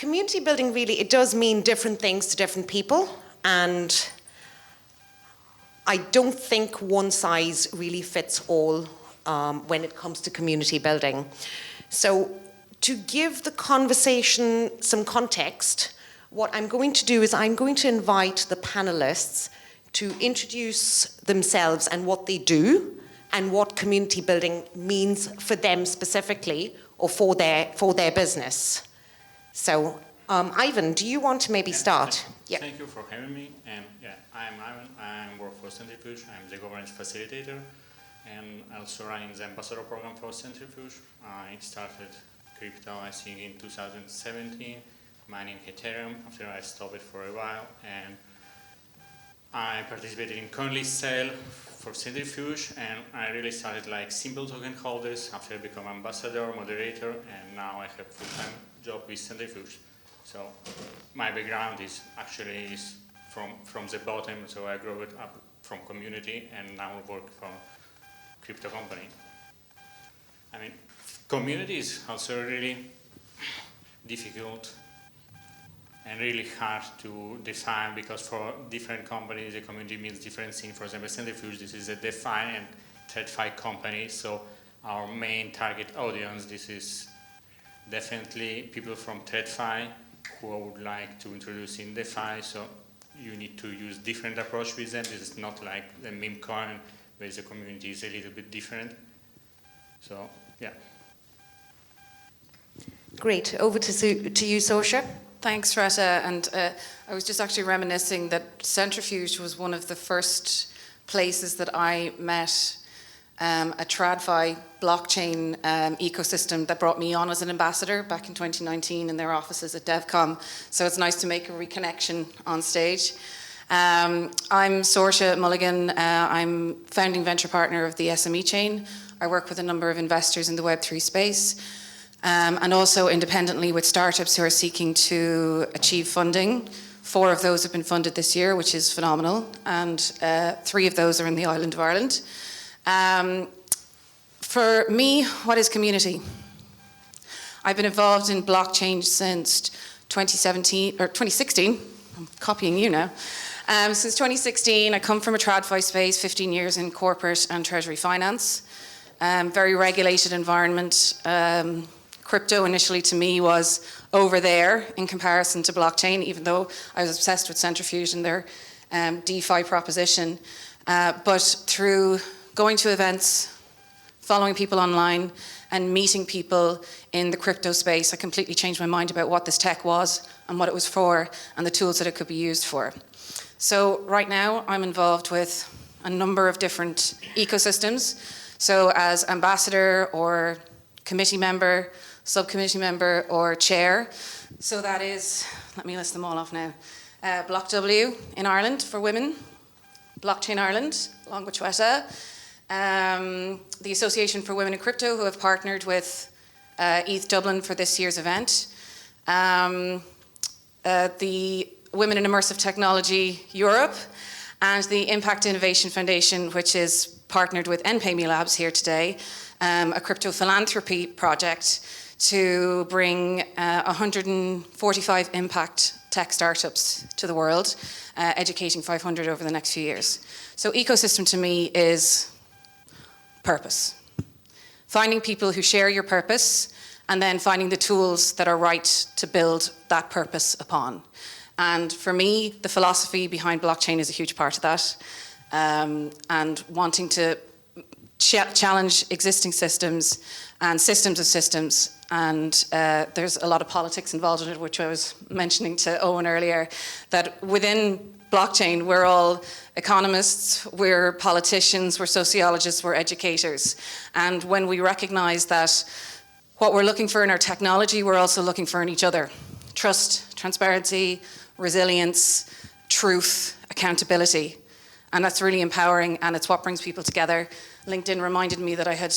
community building really, it does mean different things to different people, and I don't think one size really fits all when it comes to community building. So to give the conversation some context, what I'm going to do is I'm going to invite the panelists to introduce themselves and what they do and what community building means for them specifically or for their business. So, Ivan, do you want to maybe start? Thank you for having me. And I'm Ivan. I work for Centrifuge. I'm the governance facilitator, and also running the ambassador program for Centrifuge. I started crypto, I think, in 2017, mining Ethereum. After I stopped it for a while, and I participated in coin list sale for Centrifuge, and I really started like simple token holders after I become ambassador, moderator, and now I have full-time job with Centrifuge. So my background is actually from the bottom, so I grew it up from community and now work for crypto company. I mean, community is also really difficult and really hard to define, because for different companies the community means different things. For example, Centrifuge, this is a DeFi and TradFi company, so our main target audience, this is definitely people from TradFi who would like to introduce in DeFi, so you need to use different approach with them. This is not like the meme coin where the community is a little bit different. So, yeah. Great. Over to you, Sorcha. Thanks, Shweta. And I was just actually reminiscing that Centrifuge was one of the first places that I met a TradFi blockchain ecosystem that brought me on as an ambassador back in 2019 in their offices at DevCon. So it's nice to make a reconnection on stage. I'm Sorcha Mulligan. I'm founding venture partner of the SMEChain. I work with a number of investors in the Web3 space. And also independently with startups who are seeking to achieve funding. 4 of those have been funded this year, which is phenomenal, and 3 of those are in the island of Ireland. For me, what is community? I've been involved in blockchain since 2016. I'm copying you now. Since 2016, I come from a TradFi space, 15 years in corporate and treasury finance. Very regulated environment. Crypto initially to me was over there in comparison to blockchain, even though I was obsessed with Centrifuge and their DeFi proposition. But through going to events, following people online, and meeting people in the crypto space, I completely changed my mind about what this tech was and what it was for and the tools that it could be used for. So right now I'm involved with a number of different ecosystems. So as ambassador or committee member, subcommittee member, or chair. So that is, let me list them all off now. BlockW in Ireland for women, Blockchain Ireland, along with Shweta, the Association for Women in Crypto, who have partnered with ETHDublin for this year's event, the Women in Immersive Technology Europe, and the Impact Innovation Foundation, which is partnered with NPayMe Labs here today, a crypto philanthropy project to bring 145 impact tech startups to the world, educating 500 over the next few years. So ecosystem to me is purpose. Finding people who share your purpose, and then finding the tools that are right to build that purpose upon. And for me, the philosophy behind blockchain is a huge part of that. And wanting to challenge existing systems and systems of systems. And there's a lot of politics involved in it, which I was mentioning to Eoin earlier, that within blockchain, we're all economists, we're politicians, we're sociologists, we're educators. And when we recognize that what we're looking for in our technology, we're also looking for in each other. Trust, transparency, resilience, truth, accountability. And that's really empowering, and it's what brings people together. LinkedIn reminded me that I had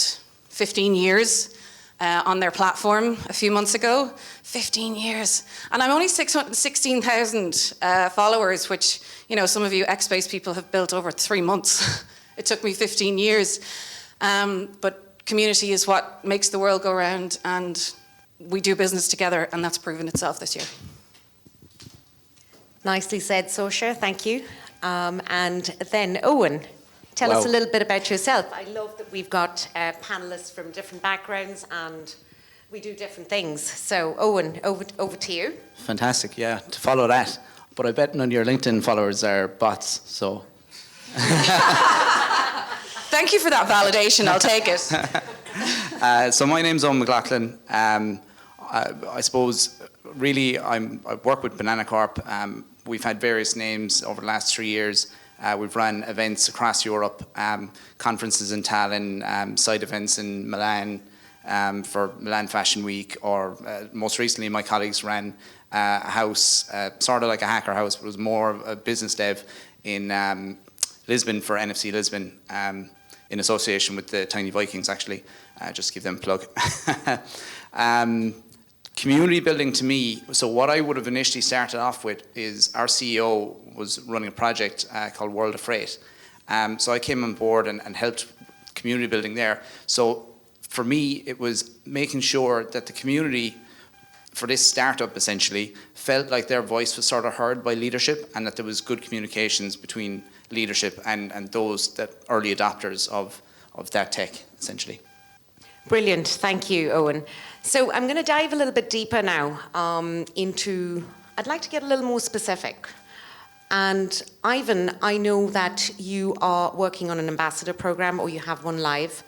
15 years on their platform a few months ago. 15 years. And I'm only 16,000 followers, which, you know, some of you X-Space people have built over 3 months. It took me 15 years. But community is what makes the world go round, and we do business together, and that's proven itself this year. Nicely said, Sorcha. Thank you. And then Eoin, tell us a little bit about yourself. I love that we've got panelists from different backgrounds and we do different things. So Eoin, over to you. Fantastic, yeah, to follow that. But I bet none of your LinkedIn followers are bots, so. Thank you for that validation, I'll take it. So my name's Eoin MacLochlainn. I suppose, really, I work with BananaCorp. We've had various names over the last 3 years. We've run events across Europe, conferences in Tallinn, side events in Milan for Milan Fashion Week, or most recently my colleagues ran a house, sort of like a hacker house, but it was more of a business dev in Lisbon for NFC Lisbon, in association with the Tiny Vikings, actually. Just to give them a plug. Community building to me, so what I would have initially started off with is our CEO was running a project called World of Freight. So I came on board and helped community building there. So for me, it was making sure that the community for this startup essentially felt like their voice was sort of heard by leadership, and that there was good communications between leadership and those that early adopters of that tech, essentially. Brilliant, thank you, Eoin. So I'm going to dive a little bit deeper now into, I'd like to get a little more specific. And Ivan, I know that you are working on an ambassador program, or you have one live.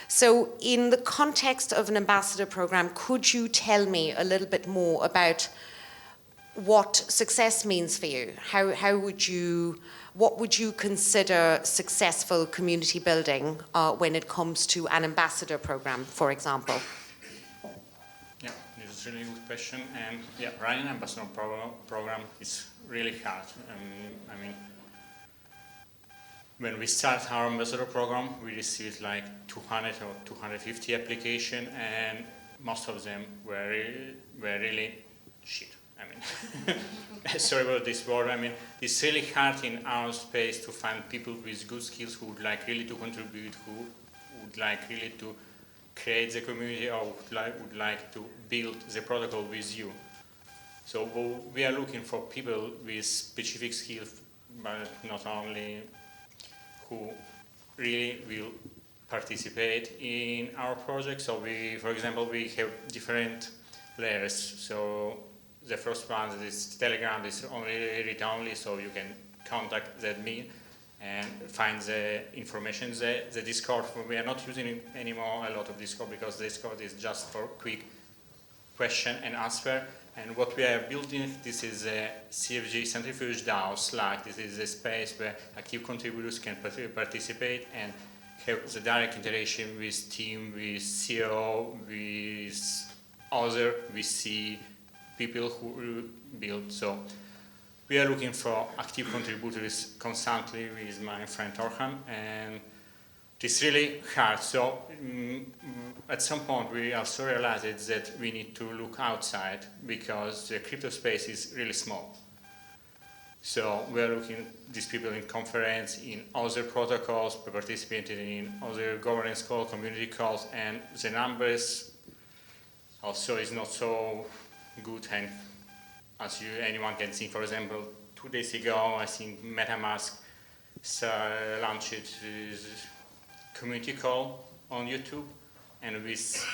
So in the context of an ambassador program, could you tell me a little bit more about what success means for you? What would you consider successful community building when it comes to an ambassador program, for example? Yeah, this is a really good question. And yeah, running an ambassador program is really hard. I mean, when we start our ambassador program, we received like 200 or 250 applications, and most of them were really shit. I mean, sorry about this word. I mean, it's really hard in our space to find people with good skills who would like really to contribute, who would like really to create the community, or would like to build the protocol with you. So we are looking for people with specific skills, but not only who really will participate in our project. So for example, we have different layers. So the first one is Telegram, is only read-only, so you can contact that me and find the information there. The Discord, we are not using anymore a lot of Discord, because Discord is just for quick question and answer. And what we are building, this is a CFG Centrifuge DAO Slack. This is a space where active contributors can participate and have the direct interaction with team, with CEO, with other VC people who build. So we are looking for active contributors constantly with my friend Orhan, and it's really hard. So at some point we also realized that we need to look outside, because the crypto space is really small. So we are looking at these people in conference, in other protocols, participating in other governance calls, community calls, and the numbers also is not so good. And as anyone can see, for example, 2 days ago, I think MetaMask launched community call on YouTube, and with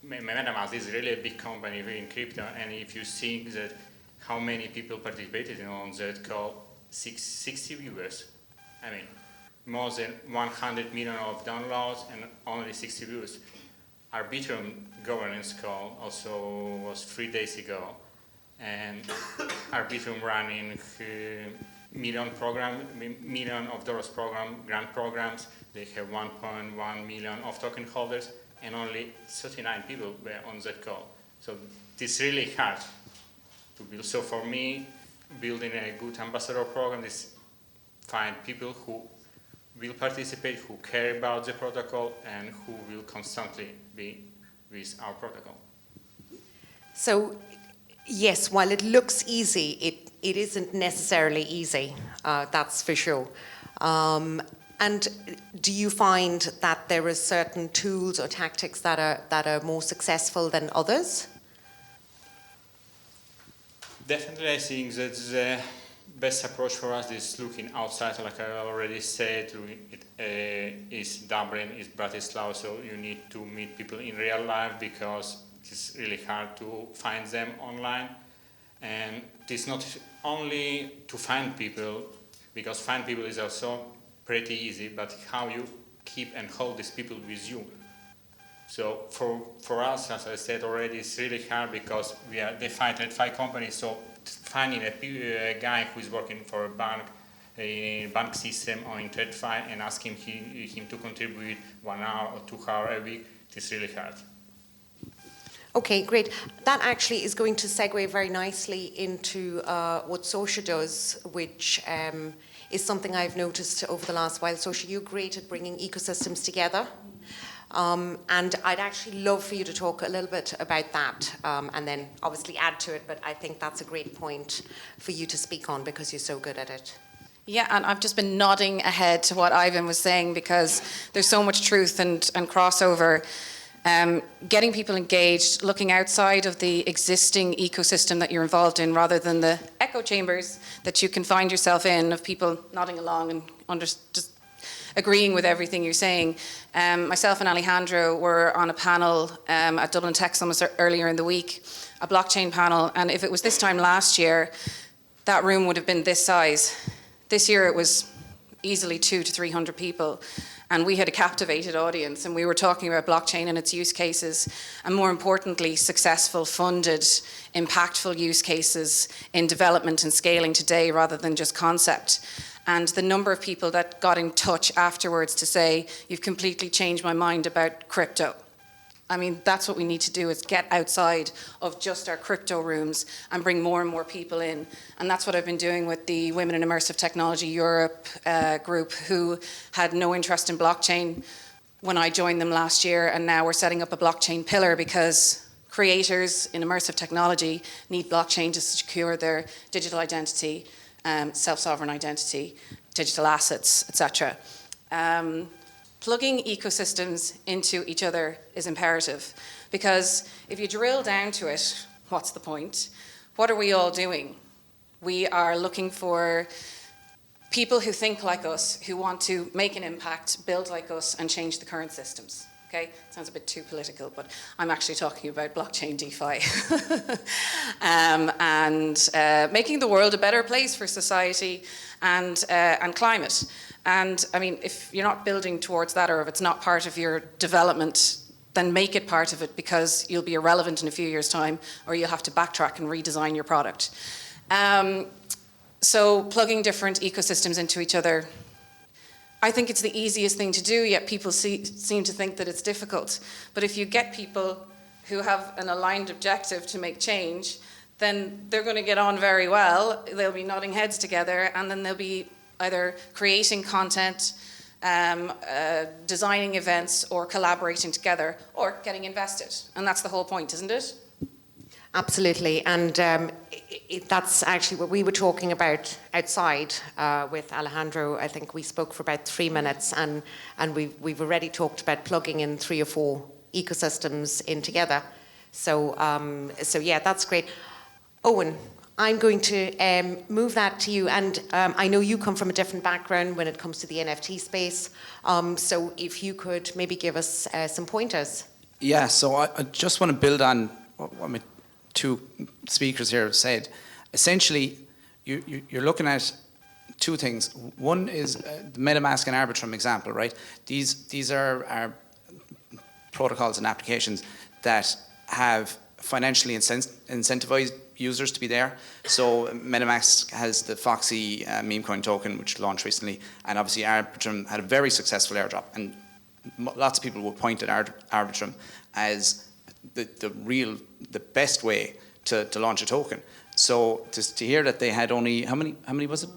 MetaMask is really a big company in crypto, and if you see that how many people participated on that call, 60 viewers. I mean, more than 100 million of downloads and only 60 views. Arbitrum governance call also was 3 days ago, and Arbitrum running million of dollars program, grant programs. They have 1.1 million of token holders, and only 39 people were on that call. So this is really hard to build. So for me, building a good ambassador program is find people who will participate, who care about the protocol, and who will constantly be with our protocol. So yes, while it looks easy, it isn't necessarily easy, that's for sure. And do you find that there are certain tools or tactics that are more successful than others? Definitely, I think that the best approach for us is looking outside. Like I already said, is Dublin, is Bratislava, so you need to meet people in real life because it's really hard to find them online. And it's not only to find people, because find people is also pretty easy, but how you keep and hold these people with you. So for us, as I said already, it's really hard because they fight at 5 companies. So finding a guy who is working for a bank system or in TradFi and asking him to contribute 1 hour or 2 hours a week, it's really hard. Okay, great. That actually is going to segue very nicely into what Sorcha does, which is something I've noticed over the last while. Sorcha, you're great at bringing ecosystems together. And I'd actually love for you to talk a little bit about that and then obviously add to it, but I think that's a great point for you to speak on because you're so good at it. Yeah, and I've just been nodding ahead to what Ivan was saying because there's so much truth and crossover. Getting people engaged, looking outside of the existing ecosystem that you're involved in rather than the echo chambers that you can find yourself in of people nodding along and just agreeing with everything you're saying. Myself and Alejandro were on a panel at Dublin Tech Summit earlier in the week, a blockchain panel, and if it was this time last year, that room would have been this size. This year it was easily 200 to 300 people, and we had a captivated audience, and we were talking about blockchain and its use cases, and more importantly, successful, funded, impactful use cases in development and scaling today rather than just concept. And the number of people that got in touch afterwards to say, you've completely changed my mind about crypto. I mean, that's what we need to do, is get outside of just our crypto rooms and bring more and more people in. And that's what I've been doing with the Women in Immersive Technology Europe group, who had no interest in blockchain when I joined them last year. And now we're setting up a blockchain pillar because creators in immersive technology need blockchain to secure their digital identity, self-sovereign identity, digital assets, etc. Plugging ecosystems into each other is imperative because if you drill down to it, what's the point? What are we all doing? We are looking for people who think like us, who want to make an impact, build like us, and change the current systems. Okay, sounds a bit too political, but I'm actually talking about blockchain DeFi and making the world a better place for society and climate. And I mean, if you're not building towards that, or if it's not part of your development, then make it part of it because you'll be irrelevant in a few years' time, or you'll have to backtrack and redesign your product. So plugging different ecosystems into each other, I think it's the easiest thing to do, yet people seem to think that it's difficult. But if you get people who have an aligned objective to make change, then they're going to get on very well. They'll be nodding heads together, and then they'll be either creating content, designing events, or collaborating together, or getting invested. And that's the whole point, isn't it? Absolutely, and that's actually what we were talking about outside with Alejandro. I think we spoke for about 3 minutes, and we've already talked about plugging in 3 or 4 ecosystems in together. So yeah, that's great. Eoin, I'm going to move that to you, and I know you come from a different background when it comes to the NFT space. So if you could maybe give us some pointers. Yeah, so I just want to build on what my 2 speakers here have said. Essentially, you're looking at 2 things. One is the MetaMask and Arbitrum example, right? These are protocols and applications that have financially incentivized users to be there. So MetaMask has the Foxy meme coin token, which launched recently, and obviously Arbitrum had a very successful airdrop, and lots of people will point at Arbitrum as the best way to launch a token. So to hear that they had only, how many was it?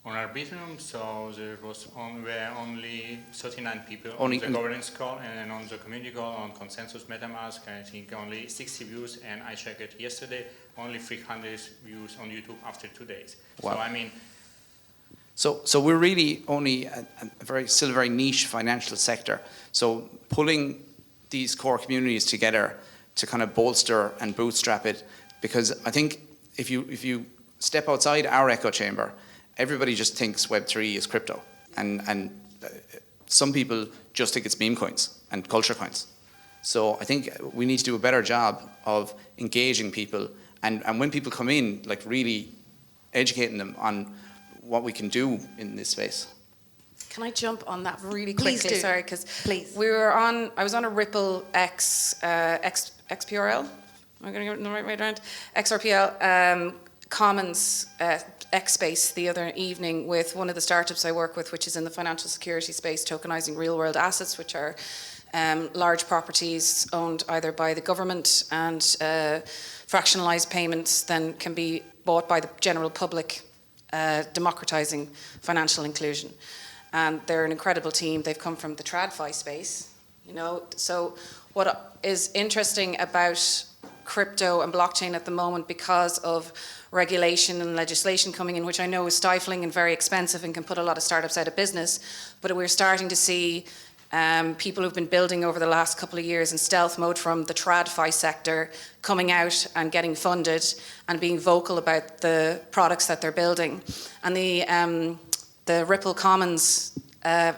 On Arbitrum, so there was only 39 people only on the governance call, and on the community call on Consensus MetaMask, I think only 60 views, and I checked it yesterday, only 300 views on YouTube after 2 days. Wow. So I mean, So we're really only still a very niche financial sector. So pulling these core communities together to kind of bolster and bootstrap it, because I think if you step outside our echo chamber, everybody just thinks Web3 is crypto, and some people just think it's meme coins and culture coins. So I think we need to do a better job of engaging people, and when people come in, like really educating them on what we can do in this space. Can I jump on that really Please quickly? do. Sorry, because Please. I was on a Ripple XPRL. Am I going to get it in the right way around? XRPL Commons X space the other evening with one of the startups I work with, which is in the financial security space, tokenizing real world assets, which are large properties owned either by the government and fractionalized payments then can be bought by the general public, democratizing financial inclusion. And they're an incredible team. They've come from the TradFi space, you know. So what is interesting about crypto and blockchain at the moment, because of regulation and legislation coming in, which I know is stifling and very expensive and can put a lot of startups out of business, but we're starting to see people who've been building over the last couple of years in stealth mode from the TradFi sector coming out and getting funded and being vocal about the products that they're building. And the Ripple Commons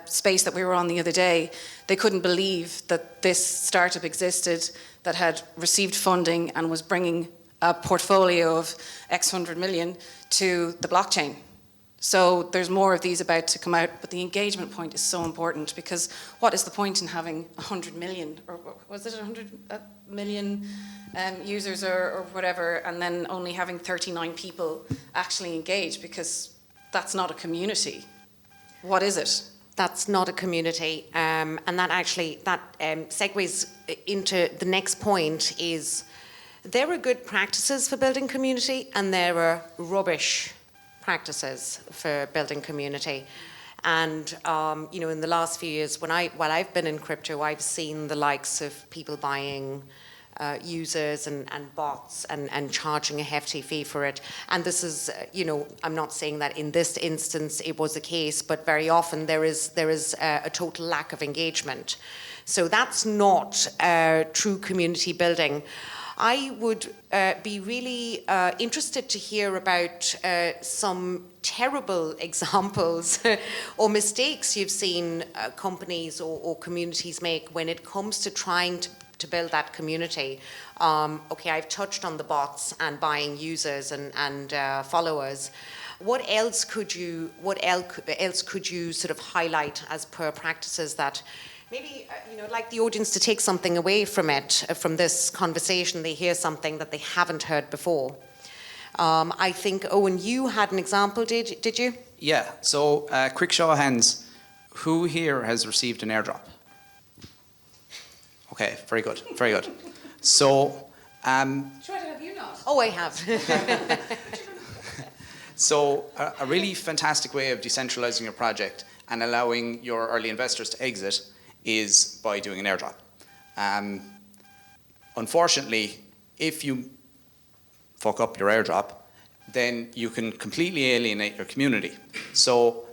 space that we were on the other day, they couldn't believe that this startup existed that had received funding and was bringing a portfolio of X hundred million to the blockchain. So there's more of these about to come out, but the engagement point is so important, because what is the point in having 100 million, or was it 100 million users or whatever, and then only having 39 people actually engage, because that's not a community. What is it? That's not a community, and that segues into the next point. Is there are good practices for building community, and there are rubbish practices for building community. And you know, in the last few years, while I've been in crypto, I've seen the likes of people buying users and bots and charging a hefty fee for it. And this is, you know, I'm not saying that in this instance it was the case, but very often there is a total lack of engagement. So that's not true community building. I would be really interested to hear about some terrible examples or mistakes you've seen companies or communities make when it comes to trying to build that community. Okay, I've touched on the bots and buying users and followers. What else could you sort of highlight as per practices that maybe you know, like the audience to take something away from it, from this conversation? They hear something that they haven't heard before. I think Eoin, you had an example, did you? Yeah. So quick show of hands, who here has received an airdrop? Okay, very good, very good. So, Shweta, have you not? Oh, I have. So a really fantastic way of decentralizing your project and allowing your early investors to exit is by doing an airdrop. Unfortunately, if you fuck up your airdrop, then you can completely alienate your community. So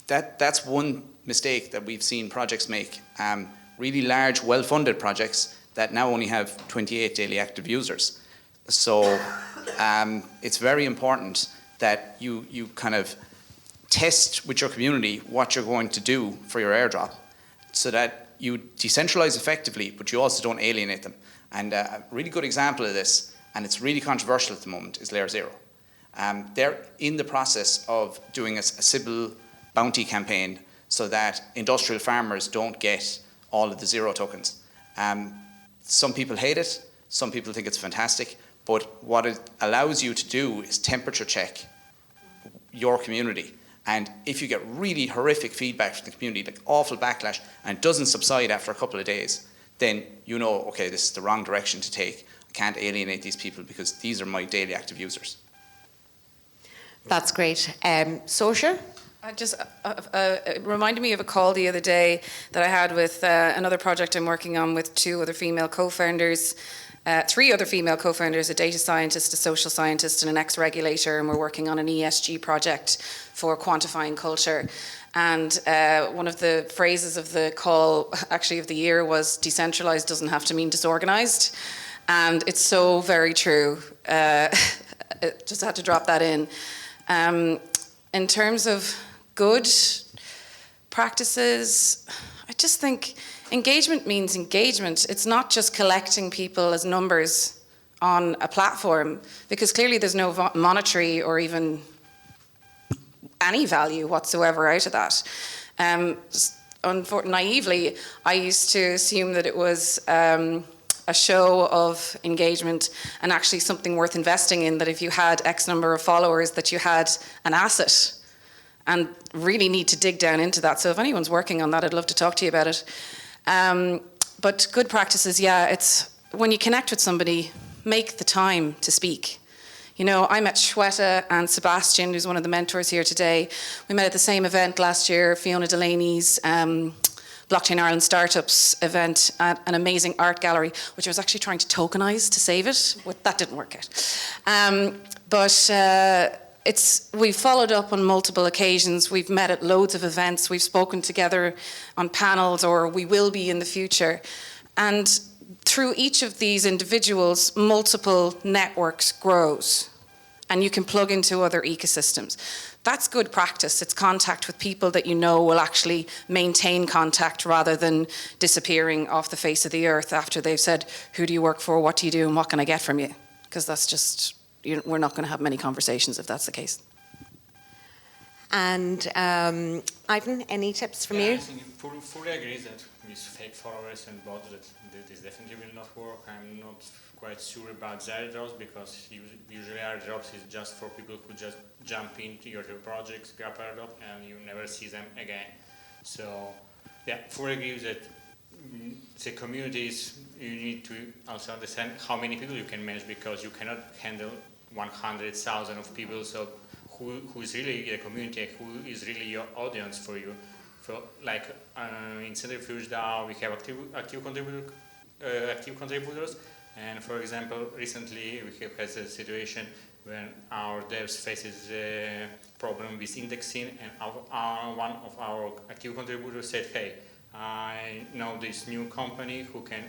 that's one mistake that we've seen projects make. Really large, well-funded projects that now only have 28 daily active users. So it's very important that you kind of test with your community what you're going to do for your airdrop, so that you decentralize effectively, but you also don't alienate them. And a really good example of this, and it's really controversial at the moment, is Layer Zero. They're in the process of doing a Sybil bounty campaign so that industrial farmers don't get all of the zero tokens. Some people hate it, some people think it's fantastic, but what it allows you to do is temperature check your community. And if you get really horrific feedback from the community, like awful backlash, and it doesn't subside after a couple of days, then you know, okay, this is the wrong direction to take. I can't alienate these people because these are my daily active users. That's great. Sorcha? It reminded me of a call the other day that I had with another project I'm working on with two other female co-founders, three other female co-founders, a data scientist, a social scientist, and an ex-regulator, and we're working on an ESG project for quantifying culture. And one of the phrases of the call, actually of the year, was decentralized doesn't have to mean disorganized. And it's so very true. just had to drop that in. In terms of good practices, I just think engagement means engagement. It's not just collecting people as numbers on a platform, because clearly there's no monetary or even any value whatsoever out of that. Naively, I used to assume that it was a show of engagement and actually something worth investing in, that if you had X number of followers, that you had an asset, and really need to dig down into that. So if anyone's working on that, I'd love to talk to you about it. But good practices, yeah, it's when you connect with somebody, make the time to speak. You know, I met Shweta and Sebastian, who's one of the mentors here today. We met at the same event last year, Fiona Delaney's Blockchain Ireland Startups event at an amazing art gallery, which I was actually trying to tokenize to save it. That didn't work out. We've followed up on multiple occasions. We've met at loads of events. We've spoken together on panels, or we will be in the future. And through each of these individuals, multiple networks grows, and you can plug into other ecosystems. That's good practice. It's contact with people that you know will actually maintain contact rather than disappearing off the face of the earth after they've said, who do you work for, what do you do, and what can I get from you? Because that's just, we're not going to have many conversations if that's the case. And Ivan, any tips from you? I think fully agree that with fake followers and bots that this definitely will not work. I'm not quite sure about the airdrops, because usually airdrops is just for people who just jump into your projects, grab airdrop, and you never see them again. So yeah, fully agree that the communities, you need to also understand how many people you can manage, because you cannot handle 100,000 of people. So who is really a community, who is really your audience for you. So like in Centrifuge DAO, we have active contributors, and for example, recently we have had a situation when our devs faces a problem with indexing, and one of our active contributors said, hey, I know this new company who can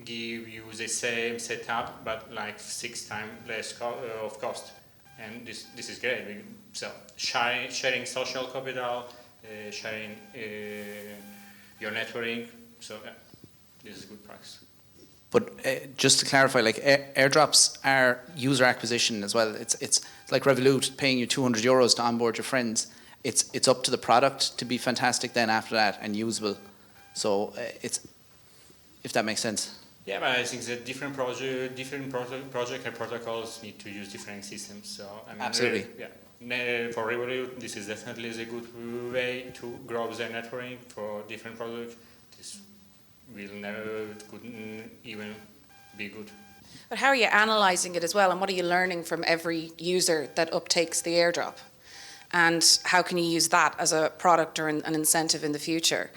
give you the same setup, but like 6 times less of cost. And this is great. So sharing social capital, sharing your networking. So this is good practice. But just to clarify, like airdrops are user acquisition as well. It's like Revolut paying you €200 to onboard your friends. It's up to the product to be fantastic then after that and usable. So it's, if that makes sense. Yeah, but I think that different project and protocols need to use different systems. So I mean, absolutely. Yeah, for Revolut, this is definitely a good way to grow the networking for different products. This will never couldn't even be good. But how are you analysing it as well, and what are you learning from every user that uptakes the airdrop? And how can you use that as a product or an incentive in the future?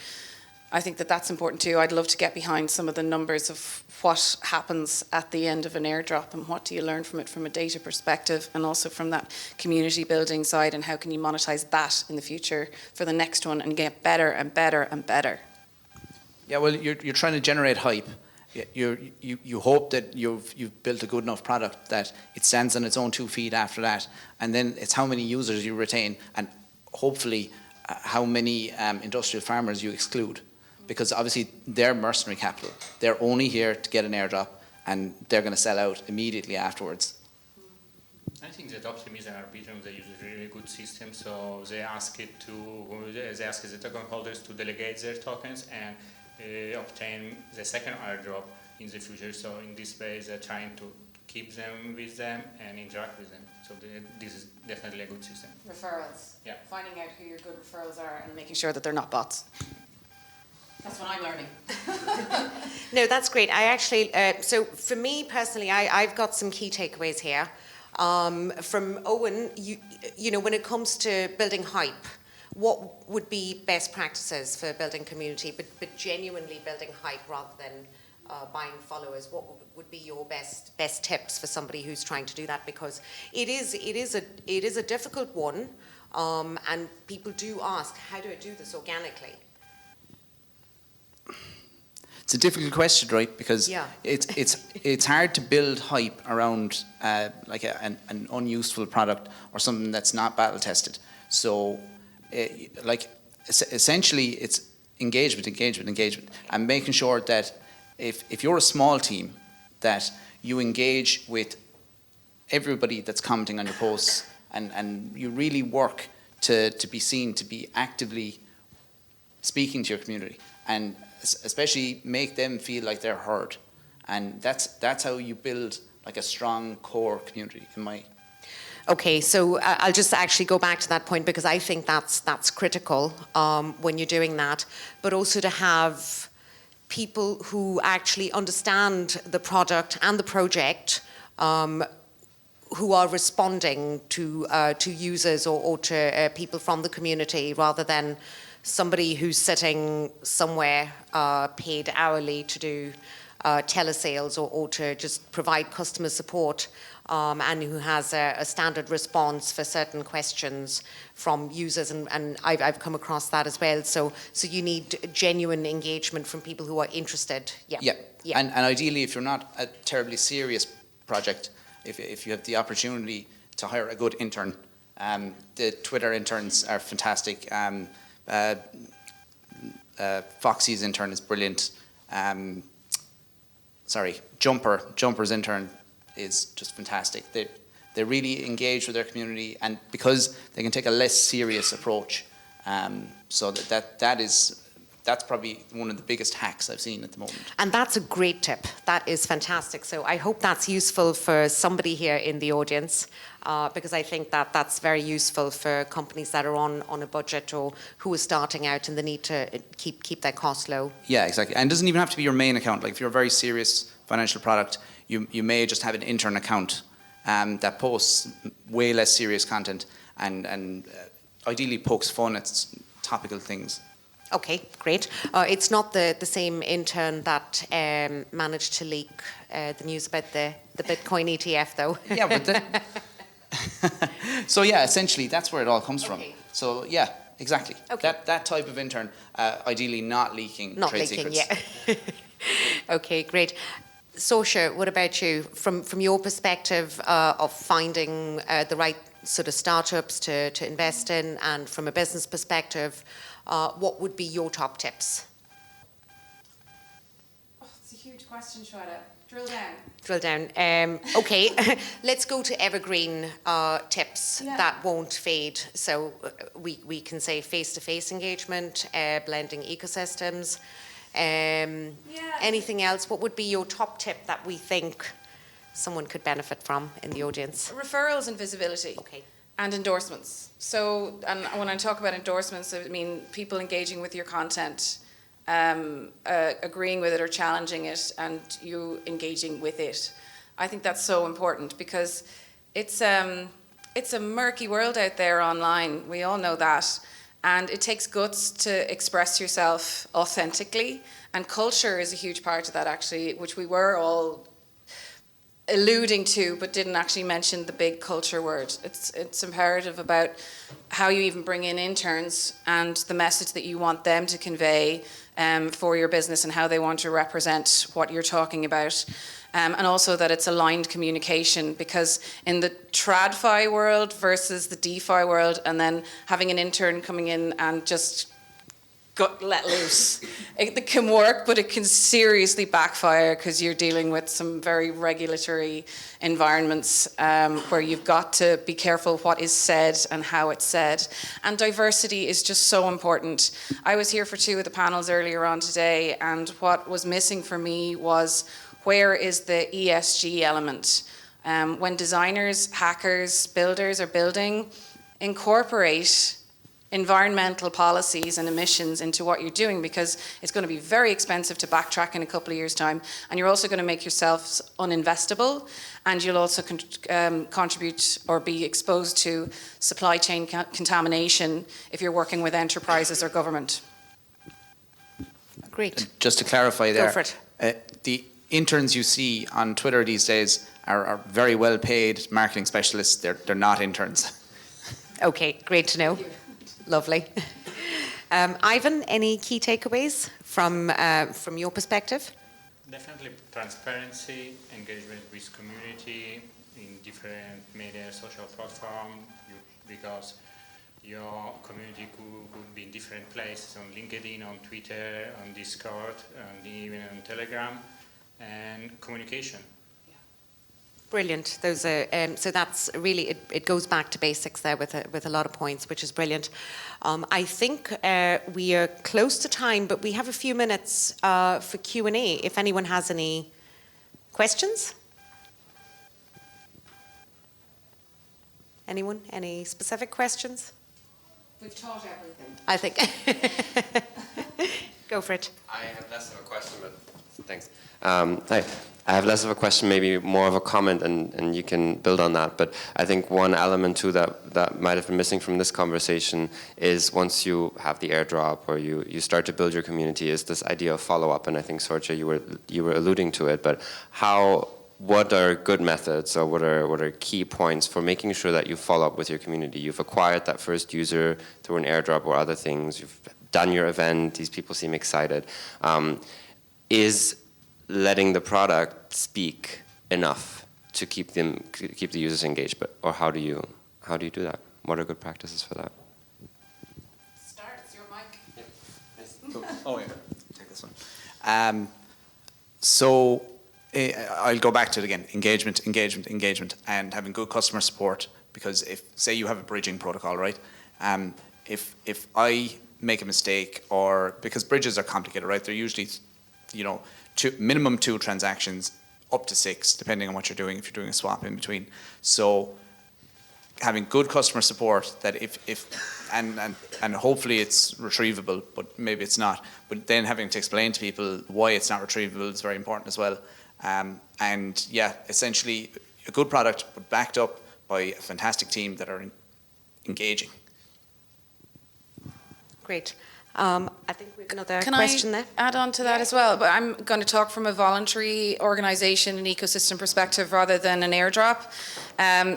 I think that that's important too. I'd love to get behind some of the numbers of what happens at the end of an airdrop, and what do you learn from it from a data perspective, and also from that community building side, and how can you monetize that in the future for the next one and get better and better and better. Yeah, well, you're trying to generate hype. You hope that you've built a good enough product that it stands on its own 2 feet after that, and then it's how many users you retain, and hopefully how many industrial farmers you exclude. Because obviously they're mercenary capital. They're only here to get an airdrop, and they're going to sell out immediately afterwards. I think that Optimism and Arbitrum, they use a really good system. So they ask the token holders to delegate their tokens and obtain the second airdrop in the future. So in this way, they're trying to keep them with them and interact with them. So this is definitely a good system. Referrals. Yeah. Finding out who your good referrals are and making sure that they're not bots. That's what I'm learning. No, that's great. I actually, so for me personally, I've got some key takeaways here. From Eoin, you know, when it comes to building hype, what would be best practices for building community, but genuinely building hype rather than buying followers? What would be your best tips for somebody who's trying to do that? Because it is a difficult one, and people do ask, how do I do this organically? It's a difficult question, right? Because Yeah. it's hard to build hype around like an unuseful product or something that's not battle tested. So, essentially, it's engagement, and making sure that if you're a small team, that you engage with everybody that's commenting on your posts, and you really work to be seen, to be actively speaking to your community, and especially make them feel like they're heard. And that's how you build like a strong core community in my... Okay, so I'll just actually go back to that point, because I think that's critical when you're doing that, but also to have people who actually understand the product and the project, who are responding to users or to people from the community, rather than somebody who's sitting somewhere paid hourly to do telesales or to just provide customer support, and who has a standard response for certain questions from users, and I've come across that as well. So you need genuine engagement from people who are interested. Yeah. And ideally, if you're not a terribly serious project, if you have the opportunity to hire a good intern, the Tiwtter interns are fantastic. Foxy's intern is brilliant. Jumper's intern is just fantastic. They really engage with their community, and because they can take a less serious approach, so that's probably one of the biggest hacks I've seen at the moment. And that's a great tip. That is fantastic. So I hope that's useful for somebody here in the audience, because I think that's very useful for companies that are on a budget or who are starting out and the need to keep their costs low. Yeah, exactly. And it doesn't even have to be your main account. Like if you're a very serious financial product, you may just have an intern account that posts way less serious content and ideally pokes fun at topical things. Okay, great. It's not the same intern that managed to leak the news about the Bitcoin ETF, though. Yeah, but so yeah, essentially that's where it all comes from. So yeah, exactly. Okay. That type of intern, ideally not leaking trade secrets. Yeah. Okay, great. Sorcha, what about you? From your perspective of finding the right sort of startups to invest in, and from a business perspective, what would be your top tips? Oh, it's a huge question, Shweta. Drill down. Okay, let's go to evergreen tips that won't fade. So we can say face-to-face engagement, blending ecosystems. Anything else? What would be your top tip that we think someone could benefit from in the audience? Referrals and visibility. Okay. And endorsements. So, and when I talk about endorsements, I mean people engaging with your content, agreeing with it or challenging it, and you engaging with it. I think that's so important, because it's a murky world out there online. We all know that. And it takes guts to express yourself authentically. And culture is a huge part of that, actually, which we were all alluding to, but didn't actually mention the big culture word. It's imperative about how you even bring in interns and the message that you want them to convey for your business, and how they want to represent what you're talking about. And also that it's aligned communication, because in the TradFi world versus the DeFi world, and then having an intern coming in and just let loose. It can work, but it can seriously backfire, because you're dealing with some very regulatory environments where you've got to be careful what is said and how it's said. And diversity is just so important. I was here for 2 of the panels earlier on today, and what was missing for me was, where is the ESG element? When designers, hackers, builders are building, incorporate environmental policies and emissions into what you're doing, because it's going to be very expensive to backtrack in a couple of years' time, and you're also going to make yourselves uninvestable, and you'll also contribute or be exposed to supply chain contamination if you're working with enterprises or government. Great. Just to clarify there, Go for it. The interns you see on Twitter these days are very well paid marketing specialists. They're not interns. Okay, great to know. Lovely. Ivan, any key takeaways from your perspective? Definitely transparency, engagement with community in different media, social platforms, because your community could be in different places, on LinkedIn, on Twitter, on Discord, and even on Telegram, and communication. Brilliant. Those are so that's really it goes back to basics there with a lot of points, which is brilliant. I think we are close to time, but we have a few minutes for Q&A. If anyone has any questions, anyone, any specific questions? We've taught everything. I think. Go for it. I have less of a question, but thanks. Hi. I have less of a question, maybe more of a comment, and you can build on that. But I think one element too that might have been missing from this conversation is once you have the airdrop or you start to build your community, is this idea of follow-up. And I think, Sorcha, you were alluding to it. But what are good methods, or what are key points for making sure that you follow up with your community? You've acquired that first user through an airdrop or other things. You've done your event. These people seem excited. Is letting the product speak enough to keep the users engaged, or how do you do that? What are good practices for that? Start, it's your mic. Yeah. Nice. Cool. Oh yeah, take this one. So I'll go back to it again: engagement, and having good customer support. Because if, say, you have a bridging protocol, right? If I make a mistake, or because bridges are complicated, right? They're usually, minimum 2 transactions, up to 6, depending on what you're doing, if you're doing a swap in between. So having good customer support that and hopefully it's retrievable, but maybe it's not. But then having to explain to people why it's not retrievable is very important as well. And yeah, essentially a good product, but backed up by a fantastic team that are engaging. Great. I think we have another question there. Can I add on to that as well? But I'm going to talk from a voluntary organisation and ecosystem perspective rather than an airdrop.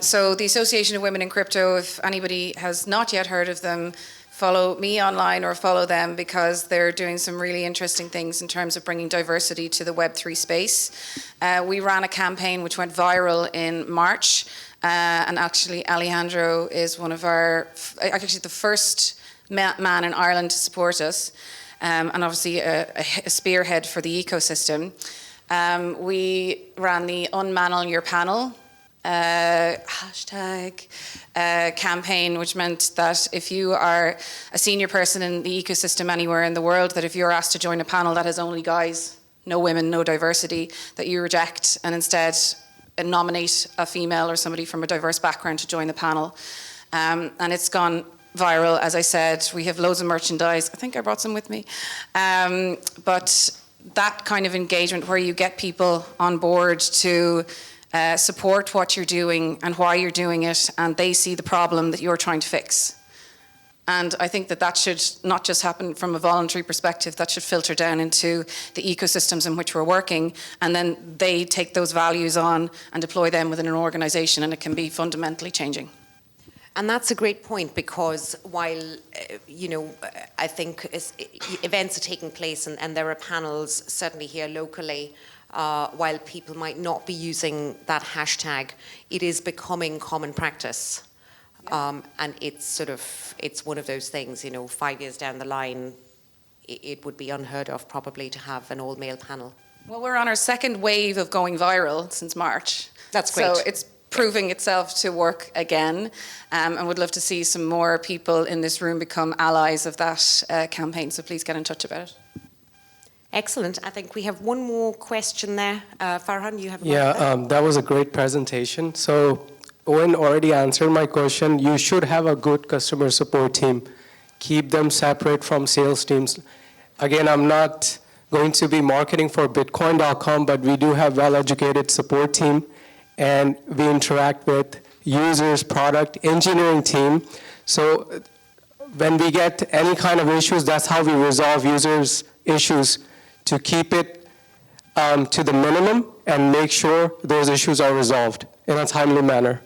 So the Association of Women in Crypto, if anybody has not yet heard of them, follow me online or follow them, because they're doing some really interesting things in terms of bringing diversity to the Web3 space. We ran a campaign which went viral in March, and actually Alejandro is one of the first man in Ireland to support us, and obviously a spearhead for the ecosystem. We ran the Unmanel Your Panel hashtag campaign, which meant that if you are a senior person in the ecosystem anywhere in the world, that if you're asked to join a panel that has only guys, no women, no diversity, that you reject and instead nominate a female or somebody from a diverse background to join the panel. And it's gone viral, as I said. We have loads of merchandise. I think I brought some with me. But that kind of engagement where you get people on board to support what you're doing and why you're doing it, and they see the problem that you're trying to fix. And I think that should not just happen from a voluntary perspective, that should filter down into the ecosystems in which we're working, and then they take those values on and deploy them within an organization, and it can be fundamentally changing. And that's a great point, because while, I think events are taking place and there are panels certainly here locally, while people might not be using that hashtag, it is becoming common practice. And it's one of those things, 5 years down the line, it would be unheard of probably to have an all-male panel. Well, we're on our second wave of going viral since March. That's great. So it's proving itself to work again, and would love to see some more people in this room become allies of that campaign, so please get in touch about it. Excellent. I think we have one more question there. Farhan, you have one? Yeah, that was a great presentation. So Eoin already answered my question. You should have a good customer support team. Keep them separate from sales teams. Again, I'm not going to be marketing for Bitcoin.com, but we do have well-educated support team, and we interact with users, product, engineering team. So when we get any kind of issues, that's how we resolve users' issues, to keep it to the minimum and make sure those issues are resolved in a timely manner.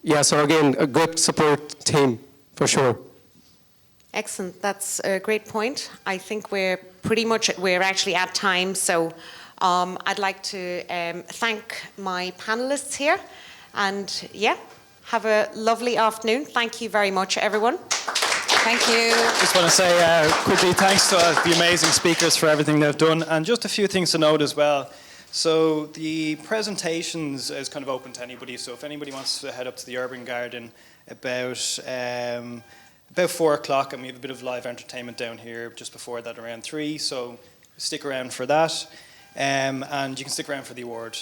Yeah, so again, a good support team, for sure. Excellent. That's a great point. I think we're actually at time. So I'd like to thank my panelists here. And yeah, have a lovely afternoon. Thank you very much, everyone. Thank you. Just want to say quickly thanks to the amazing speakers for everything they've done, and just a few things to note as well. So the presentations is kind of open to anybody, so if anybody wants to head up to the Urban Garden about 4 o'clock, and we have a bit of live entertainment down here just before that around 3, so stick around for that. And you can stick around for the award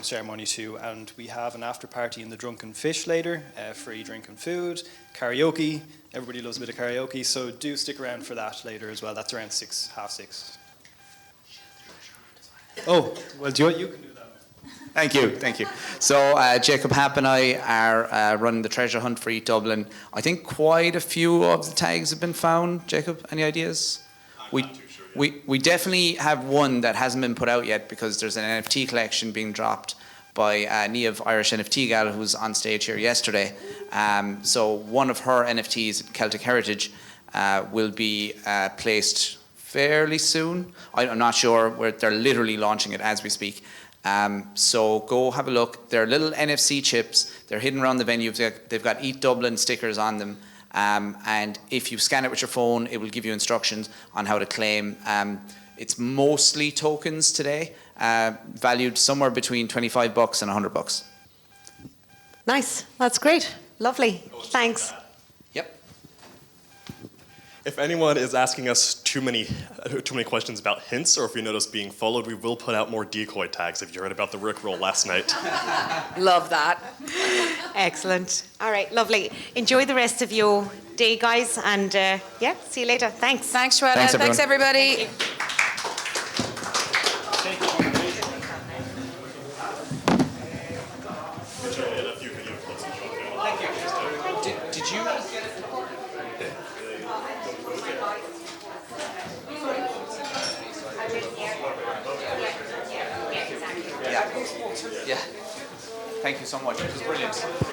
ceremony too. And we have an after party in the Drunken Fish later, free drink and food, karaoke. Everybody loves a bit of karaoke, so do stick around for that later as well. That's around 6, half 6. Oh, well, you can do that. Thank you. So Jacob Happ and I are running the treasure hunt for ETHDublin. I think quite a few of the tags have been found. Jacob, any ideas? I'm not too sure yet. We definitely have one that hasn't been put out yet because there's an NFT collection being dropped by Niamh, Irish NFT gal, who was on stage here yesterday. So one of her NFTs, Celtic Heritage, will be placed fairly soon. I'm not sure. They're literally launching it as we speak. So go have a look. They're little NFC chips. They're hidden around the venue. They've got ETHDublin stickers on them. And if you scan it with your phone, it will give you instructions on how to claim. It's mostly tokens today, valued somewhere between $25 and $100. Nice. That's great. Lovely. Thanks. Yep. If anyone is asking us too many questions about hints, or if we notice being followed, we will put out more decoy tags. If you heard about the Rickroll last night. Love that. Excellent. All right, lovely. Enjoy the rest of your day, guys, and yeah, see you later. Thanks. Thanks, Shweta. Thanks, Thanks, everybody. Did you? Yeah. Thank you so much. It was brilliant.